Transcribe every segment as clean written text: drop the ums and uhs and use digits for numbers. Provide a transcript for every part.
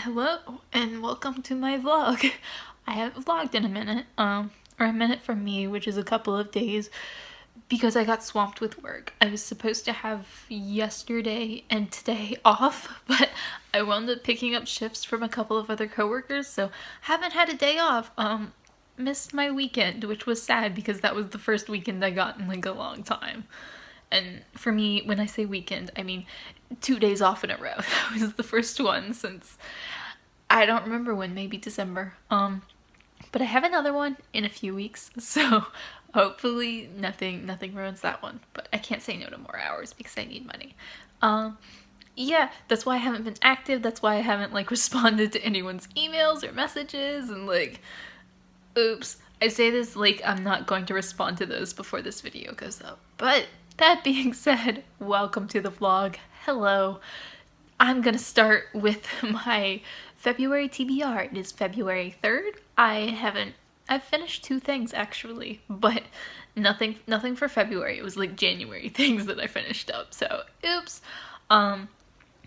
Hello and welcome to my vlog. I haven't vlogged in a minute, or a minute from me, which is a couple of days, because I got swamped with work. I was supposed to have yesterday and today off, but I wound up picking up shifts from a couple of other coworkers, so haven't had a day off. Missed my weekend, which was sad because that was the first weekend I got in like a long time. And for me, when I say weekend, I mean 2 days off in a row. That was the first one since I don't remember when, maybe December. But I have another one in a few weeks, so hopefully nothing ruins that one. But I can't say no to more hours because I need money. Yeah, that's why I haven't been active. That's why I haven't like responded to anyone's emails or messages and like, oops. I say this like I'm not going to respond to those before this video goes up. But that being said, welcome to the vlog. Hello. I'm gonna start with my February TBR. It is February 3rd. I've finished 2 things actually, but nothing for February. It was like January things that I finished up. So, oops.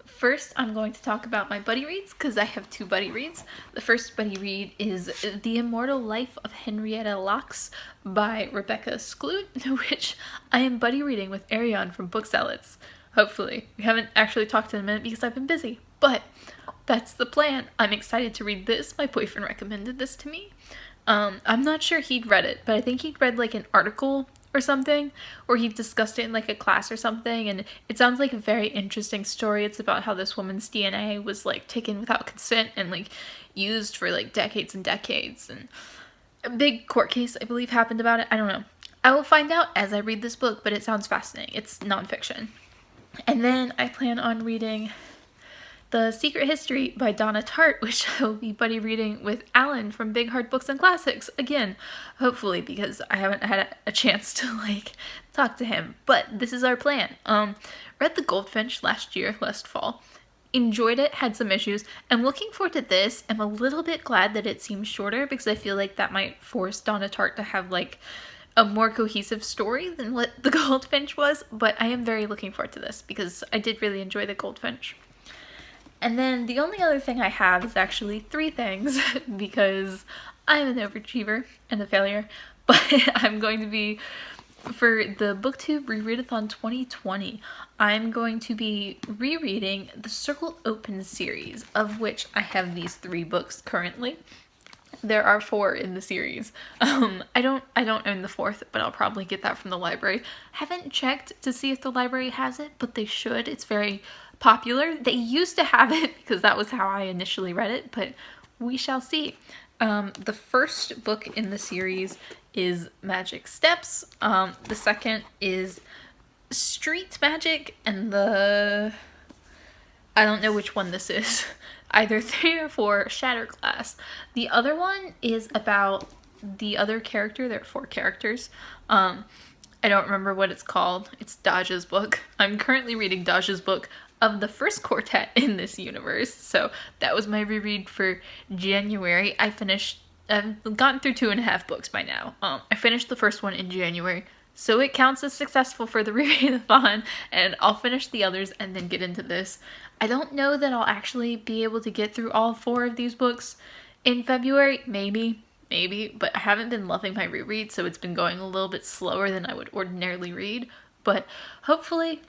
First, I'm going to talk about my buddy reads because I have 2 buddy reads. The first buddy read is The Immortal Life of Henrietta Lacks by Rebecca Skloot, which I am buddy reading with Ariane from Bookzelots. Hopefully. We haven't actually talked in a minute because I've been busy, but that's the plan. I'm excited to read this. My boyfriend recommended this to me. I'm not sure he'd read it, but I think he'd read like an article or something, or he discussed it in like a class or something, and it sounds like a very interesting story. It's about how this woman's DNA was like taken without consent and like used for like decades and decades, and a big court case I believe happened about it. I don't know. I will find out as I read this book, but it sounds fascinating. It's nonfiction. And then I plan on reading The Secret History by Donna Tartt, which I will be buddy reading with Alan from Big Hard Books and Classics. Again, hopefully, because I haven't had a chance to like talk to him. But this is our plan. Read The Goldfinch last fall. Enjoyed it, had some issues. I'm looking forward to this. I'm a little bit glad that it seems shorter because I feel like that might force Donna Tartt to have like a more cohesive story than what The Goldfinch was, but I am very looking forward to this because I did really enjoy The Goldfinch. And then the only other thing I have is actually 3 things because I'm an overachiever and a failure, but I'm going to be, for the BookTube Rereadathon 2020, I'm going to be rereading the Circle Open series, of which I have these 3 books currently. There are 4 in the series. I don't own the 4th, but I'll probably get that from the library. Haven't checked to see if the library has it, but they should. It's very popular. They used to have it because that was how I initially read it, but we shall see. The first book in the series is Magic Steps. The second is Street Magic, and I don't know which one this is. Either 3 or 4, Shatterglass. The other one is about the other character. There are 4 characters. I don't remember what it's called. It's Daja's book. I'm currently reading Daja's book of the first quartet in this universe. So that was my reread for January. I've gotten through 2.5 books by now. I finished the first one in January, so it counts as successful for the rereadathon, and I'll finish the others and then get into this. I don't know that I'll actually be able to get through all 4 of these books in February. Maybe, but I haven't been loving my reread, so it's been going a little bit slower than I would ordinarily read. But hopefully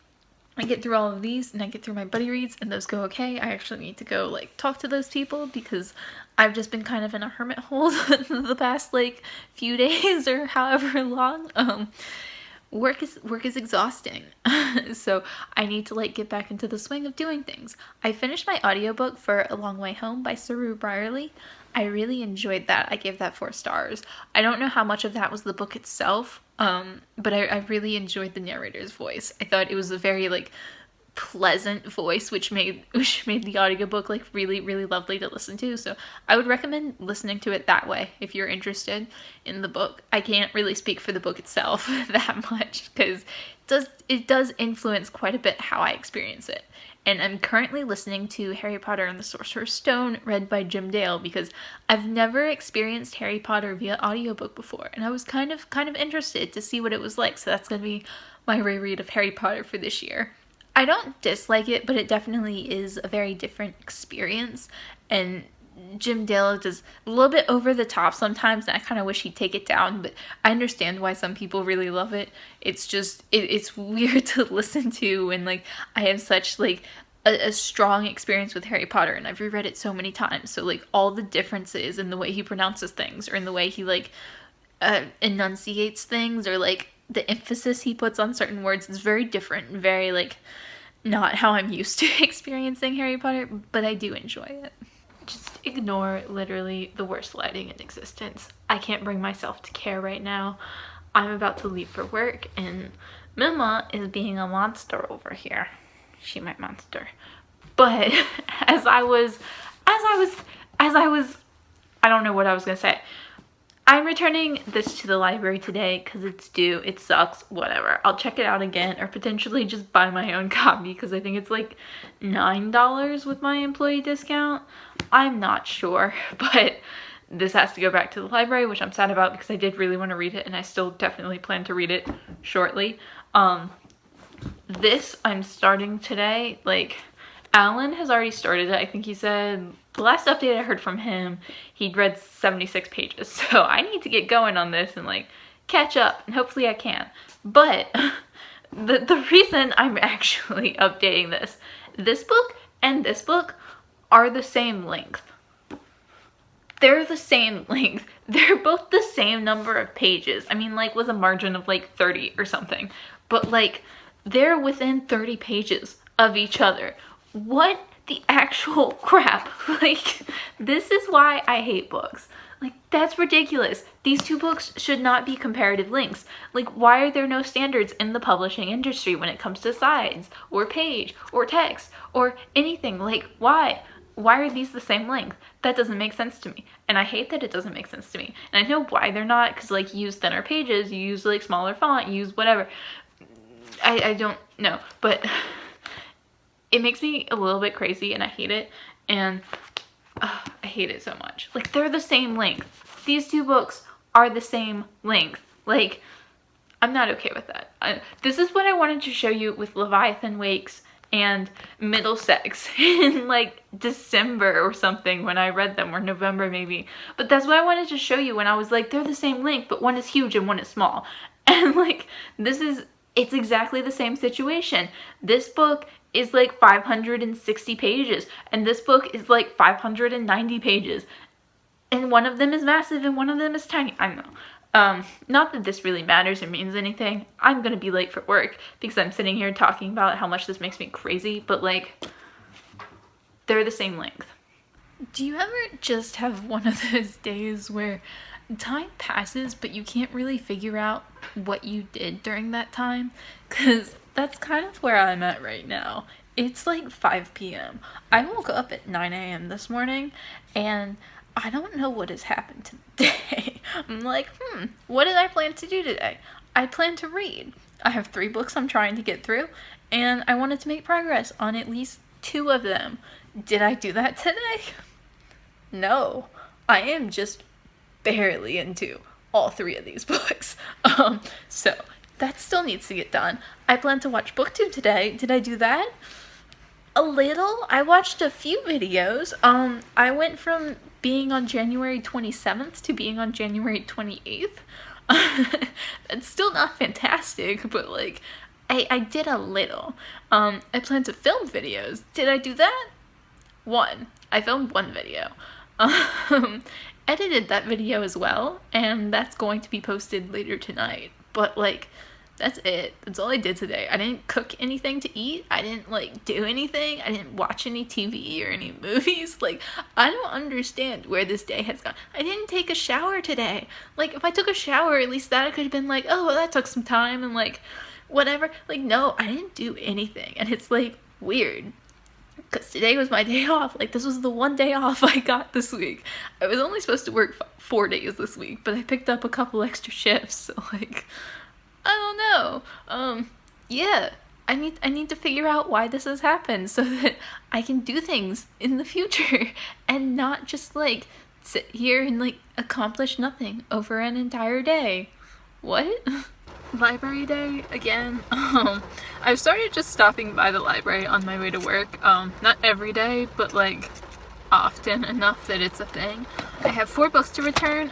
I get through all of these and I get through my buddy reads and those go okay. I actually need to go like talk to those people because I've just been kind of in a hermit hole the past like few days or however long. Work is exhausting. So I need to like get back into the swing of doing things. I finished my audiobook for A Long Way Home by Saru Brierley. I really enjoyed that. I gave that 4 stars. I don't know how much of that was the book itself, but I really enjoyed the narrator's voice. I thought it was a very like pleasant voice, which made the audiobook like really lovely to listen to. So I would recommend listening to it that way if you're interested in the book. I can't really speak for the book itself that much because it does influence quite a bit how I experience it. And I'm currently listening to Harry Potter and the Sorcerer's Stone read by Jim Dale because I've never experienced Harry Potter via audiobook before, and I was kind of interested to see what it was like. So that's going to be my reread of Harry Potter for this year. I don't dislike it, but it definitely is a very different experience. And Jim Dale does a little bit over the top sometimes, and I kind of wish he'd take it down, but I understand why some people really love it. It's just, it's weird to listen to, and like, I have such like a strong experience with Harry Potter, and I've reread it so many times, so like all the differences in the way he pronounces things, or in the way he like enunciates things, or like the emphasis he puts on certain words is very different, very like not how I'm used to experiencing Harry Potter, but I do enjoy it. Just ignore literally the worst lighting in existence. I can't bring myself to care right now. I'm about to leave for work, and Mima is being a monster over here. She my monster. But I don't know what I was gonna say. I'm returning this to the library today because it's due. It sucks. Whatever. I'll check it out again, or potentially just buy my own copy because I think it's like $9 with my employee discount. I'm not sure, but this has to go back to the library, which I'm sad about because I did really want to read it, and I still definitely plan to read it shortly. This I'm starting today. Like, Alan has already started it. I think he said the last update I heard from him, he'd read 76 pages. So I need to get going on this and like catch up, and hopefully I can. But the reason I'm actually updating this book and this book are the same length. They're the same length. They're both the same number of pages. I mean, like with a margin of like 30 or something. But like, they're within 30 pages of each other. What the actual crap? Like, this is why I hate books. Like, that's ridiculous. These two books should not be comparative links. Like, why are there no standards in the publishing industry when it comes to sides, or page, or text, or anything? Like, why? Why are these the same length? That doesn't make sense to me. And I hate that it doesn't make sense to me. And I know why they're not, because like, you use thinner pages, you use like smaller font, you use whatever. I don't know, but it makes me a little bit crazy, and I hate it, and I hate it so much. Like, they're the same length. These two books are the same length. Like, I'm not okay with that. This is what I wanted to show you with Leviathan Wakes and Middlesex in like December or something when I read them, or November maybe. But that's what I wanted to show you when I was like, they're the same length, but one is huge and one is small. And like, it's exactly the same situation. This book is like 560 pages, and this book is like 590 pages. And one of them is massive and one of them is tiny. I don't know. Not that this really matters or means anything. I'm gonna be late for work because I'm sitting here talking about how much this makes me crazy, but like, they're the same length. Do you ever just have one of those days where time passes, but you can't really figure out what you did during that time? Because that's kind of where I'm at right now. It's like 5 p.m. I woke up at 9 a.m. this morning, and I don't know what has happened today. I'm like, what did I plan to do today? I plan to read. I have 3 books I'm trying to get through, and I wanted to make progress on at least 2 of them. Did I do that today? No. I am just barely into all 3 of these books. So that still needs to get done. I plan to watch BookTube today. Did I do that? A little. I watched a few videos. I went from being on January 27th to being on January 28th. That's still not fantastic, but like, I did a little. I plan to film videos. Did I do that? 1. I filmed 1 video. Edited that video as well, and that's going to be posted later tonight. But like, that's it. That's all I did today. I didn't cook anything to eat. I didn't like do anything. I didn't watch any TV or any movies. Like, I don't understand where this day has gone. I didn't take a shower today. Like, if I took a shower, at least that could have been like, oh, well, that took some time and like whatever. Like, no, I didn't do anything. And it's like weird, because today was my day off. Like, this was the one day off I got this week. I was only supposed to work 4 days this week, but I picked up a couple extra shifts, so like, I don't know. Yeah, I need to figure out why this has happened so that I can do things in the future and not just like sit here and like accomplish nothing over an entire day. What? Library day again. I've started just stopping by the library on my way to work. Not every day, but like often enough that it's a thing. I have 4 books to return.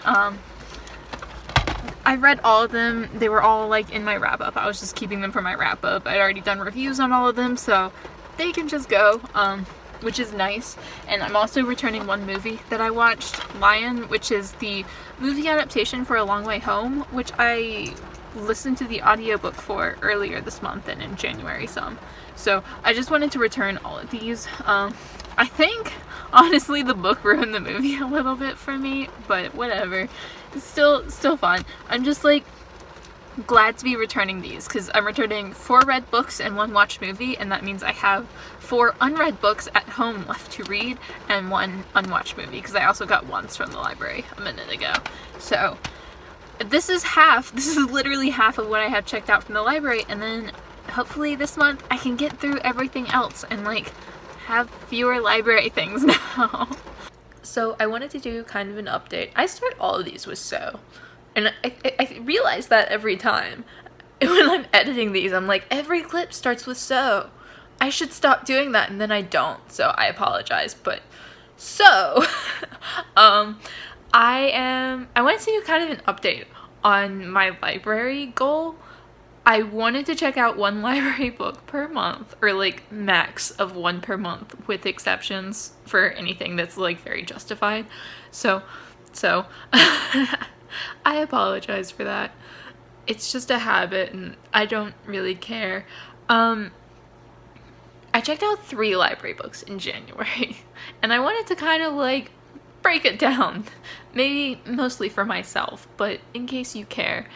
I read all of them. They were all like in my wrap up. I was just keeping them for my wrap up. I'd already done reviews on all of them, so they can just go, which is nice. And I'm also returning 1 movie that I watched, Lion, which is the movie adaptation for A Long Way Home, which I listened to the audiobook for earlier this month and in January some. So I just wanted to return all of these. I think honestly the book ruined the movie a little bit for me, but whatever. It's still fun. I'm just like glad to be returning these because I'm returning 4 read books and 1 watched movie, and that means I have 4 unread books at home left to read and 1 unwatched movie because I also got ones from the library a minute ago. So this is literally half of what I have checked out from the library, and then hopefully this month I can get through everything else and like have fewer library things now. So I wanted to do kind of an update. I start all of these with so, and I realize that every time when I'm editing these, I'm like, every clip starts with so. I should stop doing that, and then I don't, so I apologize. But so I wanted to do kind of an update on my library goal. I wanted to check out 1 library book per month, or like max of 1 per month, with exceptions for anything that's like very justified. So I apologize for that. It's just a habit and I don't really care. I checked out 3 library books in January and I wanted to kind of like break it down, maybe mostly for myself, but in case you care.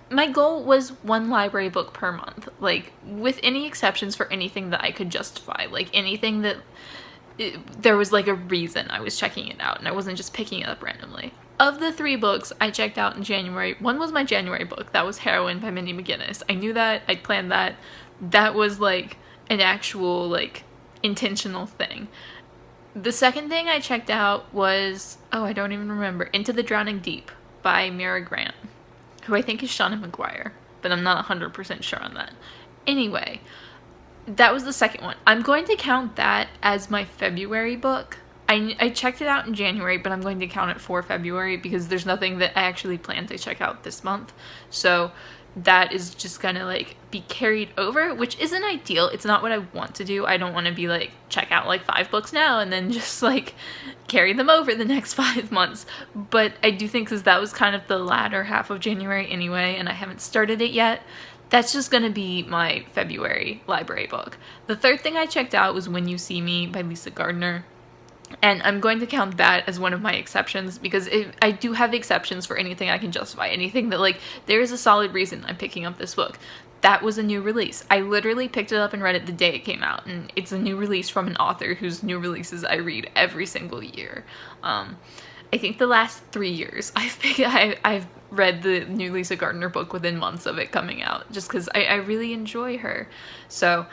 My goal was 1 library book per month, like with any exceptions for anything that I could justify, like anything that there was like a reason I was checking it out and I wasn't just picking it up randomly. Of the 3 books I checked out in January, 1 was my January book. That was Heroine by Mindy McGinnis. I knew that. I planned that. That was like an actual like intentional thing. The second thing I checked out was, I don't even remember, Into the Drowning Deep by Mira Grant, who I think is Shauna McGuire, but I'm not 100% sure on that. Anyway, that was the second one. I'm going to count that as my February book. I checked it out in January, but I'm going to count it for February because there's nothing that I actually plan to check out this month. So that is just gonna like be carried over, which isn't ideal. It's not what I want to do. I don't want to be like check out like 5 books now and then just like carry them over the next 5 months. But I do think because that was kind of the latter half of January anyway, and I haven't started it yet, that's just gonna be my February library book. The third thing I checked out was When You See Me by Lisa Gardner. And I'm going to count that as one of my exceptions because I do have exceptions for anything I can justify. Anything that like, there is a solid reason I'm picking up this book. That was a new release. I literally picked it up and read it the day it came out. And it's a new release from an author whose new releases I read every single year. I think the last 3 years I've read the new Lisa Gardner book within months of it coming out. Just because I really enjoy her. So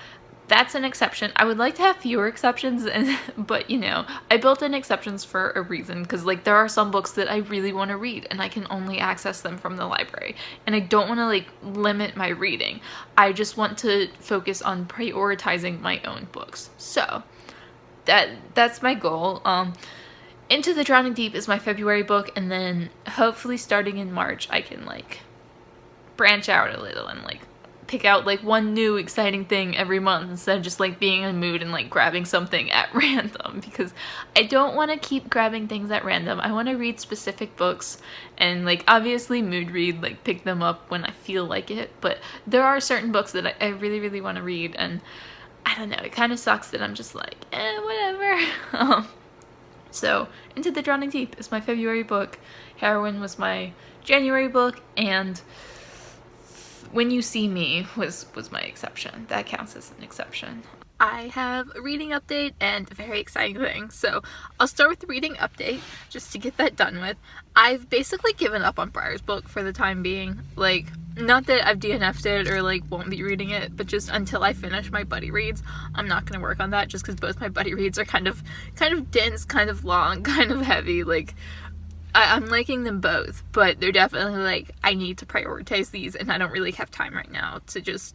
that's an exception. I would like to have fewer exceptions, but you know, I built in exceptions for a reason because like there are some books that I really want to read and I can only access them from the library, and I don't want to like limit my reading. I just want to focus on prioritizing my own books. So that's my goal. Into the Drowning Deep is my February book, and then hopefully starting in March I can like branch out a little and like pick out like 1 new exciting thing every month instead of just like being in a mood and like grabbing something at random, because I don't want to keep grabbing things at random. I want to read specific books and like obviously mood read, like pick them up when I feel like it, but there are certain books that I really want to read, and I don't know, it kind of sucks that I'm just like whatever. So Into the Drowning Deep is my February book, Heroine was my January book, and When You See Me was my exception. That counts as an exception. I have a reading update and a very exciting thing. So I'll start with the reading update just to get that done with. I've basically given up on Briar's book for the time being. Like, not that I've DNF'd it or like won't be reading it, but just until I finish my buddy reads, I'm not going to work on that just because both my buddy reads are kind of dense, kind of long, kind of heavy. Like, I'm liking them both, but they're definitely like, I need to prioritize these, and I don't really have time right now to just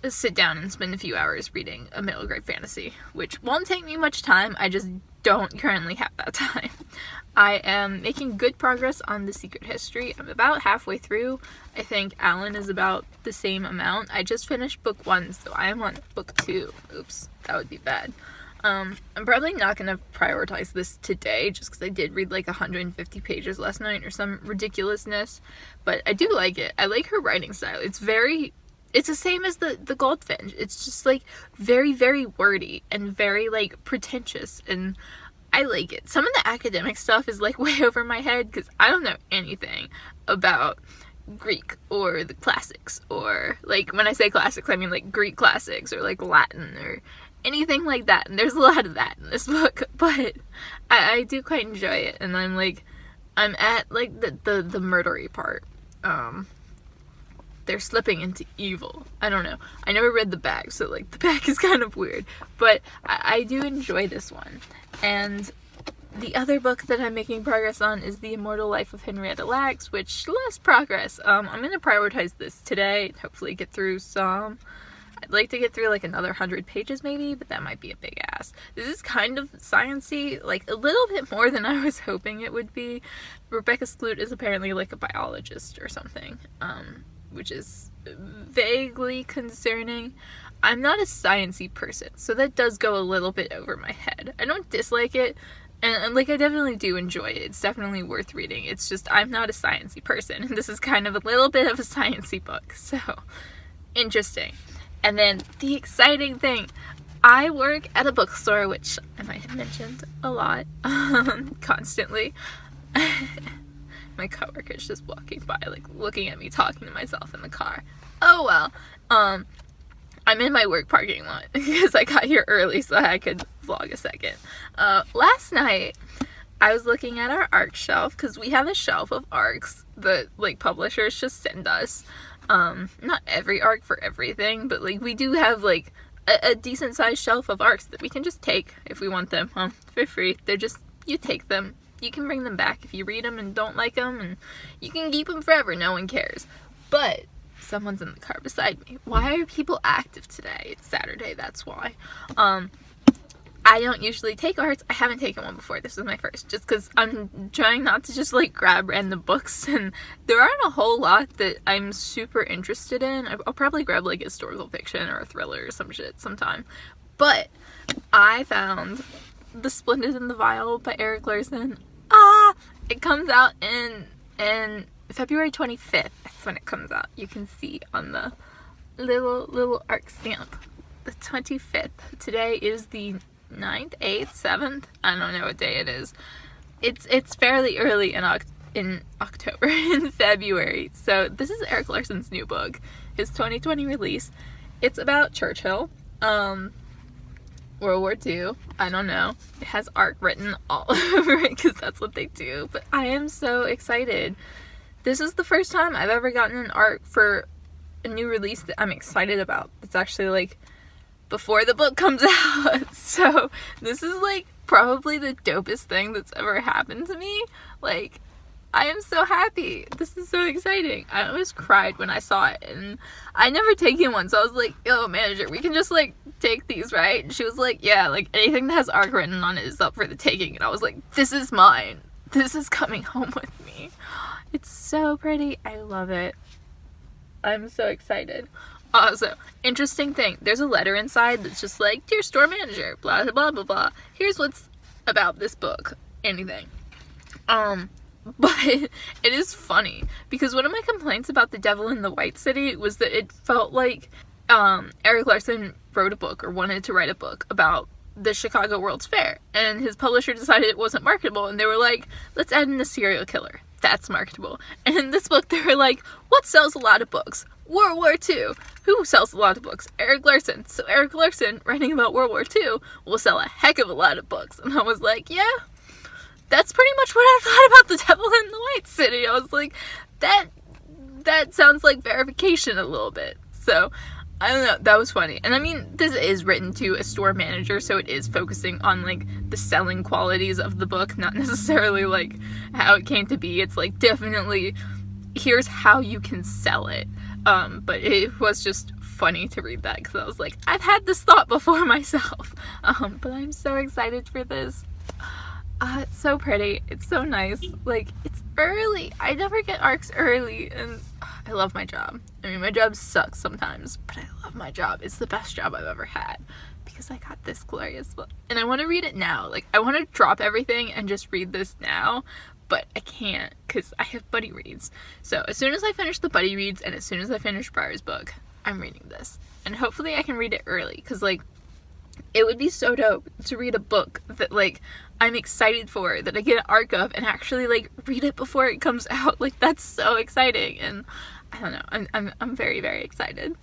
sit down and spend a few hours reading a middle grade fantasy, which won't take me much time. I just don't currently have that time. I am making good progress on The Secret History. I'm about halfway through. I think Alan is about the same amount. I just finished book 1, so I am on book 2. Oops, that would be bad. I'm probably not going to prioritize this today, just because I did read like 150 pages last night or some ridiculousness, but I do like it. I like her writing style. It's the same as the Goldfinch. It's just like very, very wordy and very like pretentious, and I like it. Some of the academic stuff is like way over my head because I don't know anything about Greek or the classics, or like when I say classics I mean like Greek classics or like Latin or anything like that, and there's a lot of that in this book, but I do quite enjoy it, and I'm at like the murdery part. They're slipping into evil. I don't know. I never read the back, so like the back is kind of weird, but I do enjoy this one. And the other book that I'm making progress on is The Immortal Life of Henrietta Lacks, which less progress. I'm going to prioritize this today, hopefully get through some. I'd like to get through like another 100 pages maybe, but that might be a big ask. This is kind of science-y, like a little bit more than I was hoping it would be. Rebecca Skloot is apparently like a biologist or something, which is vaguely concerning. I'm not a science-y person, so that does go a little bit over my head. I don't dislike it, and like I definitely do enjoy it. It's definitely worth reading. It's just I'm not a science-y person, and this is kind of a little bit of a science-y book, so interesting. And then the exciting thing, I work at a bookstore, which I might have mentioned a lot, constantly. My coworker's just walking by, like, looking at me talking to myself in the car. Oh, well. I'm in my work parking lot, because I got here early so I could vlog a second. Last night, I was looking at our ARC shelf, because we have a shelf of ARCs that, like, publishers just send us. Not every ARC for everything, but, like, we do have, like, a decent-sized shelf of ARCs that we can just take if we want them, for free. They're just, you take them. You can bring them back if you read them and don't like them, and you can keep them forever. No one cares. But someone's in the car beside me. Why are people active today? It's Saturday, that's why. I don't usually take arts. I haven't taken one before. This is my first, just because I'm trying not to just like grab random books, and there aren't a whole lot that I'm super interested in. I'll probably grab like historical fiction or a thriller or some shit sometime. But I found The Splendid and the Vile by Erik Larson. It comes out in February 25th. That's when it comes out. You can see on the little ARC stamp. The 25th. Today is the 9th, 8th, 7th. I don't know what day it is. It's fairly early in October, in February. So this is Erik Larson's new book, his 2020 release. It's about Churchill. World War II. I don't know. It has ARC written all over it because that's what they do. But I am so excited. This is the first time I've ever gotten an ARC for a new release that I'm excited about. It's actually like before the book comes out. So this is like probably the dopest thing that's ever happened to me. Like, I am so happy. This is so exciting. I almost cried when I saw it, and I never taken one, so I was like, yo, manager, we can just like take these, right? And she was like, yeah, like anything that has ARC written on it is up for the taking. And I was like, this is mine. This is coming home with me. It's so pretty. I love it. I'm so excited. Also, interesting thing, there's a letter inside that's just like, dear store manager, blah blah blah blah blah. Here's what's about this book. Anything. But it is funny because one of my complaints about The Devil in the White City was that it felt like Erik Larson wrote a book or wanted to write a book about the Chicago World's Fair, and his publisher decided it wasn't marketable, and they were like, let's add in a serial killer. That's marketable. And in this book they were like, what sells a lot of books? World War II. Who sells a lot of books? Erik Larson. So Erik Larson, writing about World War II, will sell a heck of a lot of books. And I was like, yeah, that's pretty much what I thought about The Devil in the White City. I was like, that sounds like verification a little bit. So I don't know, that was funny. And I mean, this is written to a store manager, so it is focusing on, like, the selling qualities of the book, not necessarily, like, how it came to be. It's, like, definitely, here's how you can sell it. But it was just funny to read that, because I was like, I've had this thought before myself. But I'm so excited for this. It's so pretty. It's so nice. Like, it's early. I never get ARCs early, and I love my job. I mean, my job sucks sometimes, but I love my job. It's the best job I've ever had, because I got this glorious book. And I want to read it now. Like, I want to drop everything and just read this now, but I can't, because I have buddy reads. So as soon as I finish the buddy reads, and as soon as I finish Briar's book, I'm reading this. And hopefully I can read it early, because, like, it would be so dope to read a book that, like, I'm excited for, that I get an ARC of, and actually, like, read it before it comes out. Like, that's so exciting. And I don't know, I'm very, very excited.